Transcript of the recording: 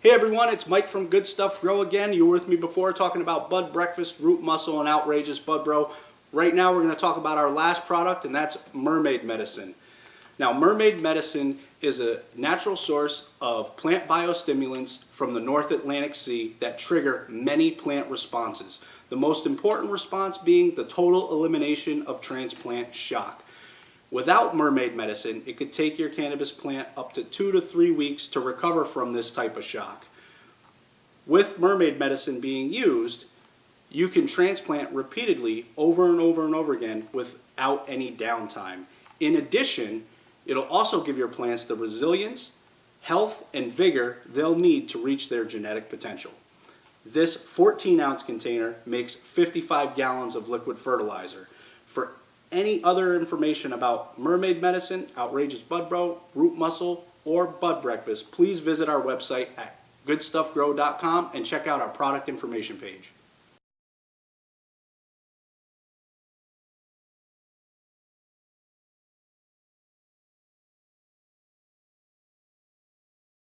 Hey everyone, it's Mike from Good Stuff Grow again. You were with me before talking about Bud Breakfast, Root Muscle, and Outrageous Bud Bro. Right now we're going to talk about our last product, and that's Mermaid Medicine. Now, Mermaid Medicine is a natural source of plant biostimulants from the North Atlantic Sea that trigger many plant responses. The most important response being the total elimination of transplant shock. Without Mermaid Medicine, it could take your cannabis plant up to 2 to 3 weeks to recover from this type of shock. With Mermaid Medicine being used, you can transplant repeatedly over and over and over again without any downtime. In addition, it'll also give your plants the resilience, health, and vigor they'll need to reach their genetic potential. This 14-ounce container makes 55 gallons of liquid fertilizer. For any other information about Mermaid Medicine, Outrageous Bud Bro, Root Muscle, or Bud Breakfast, please visit our website at goodstuffgrow.com and check out our product information page.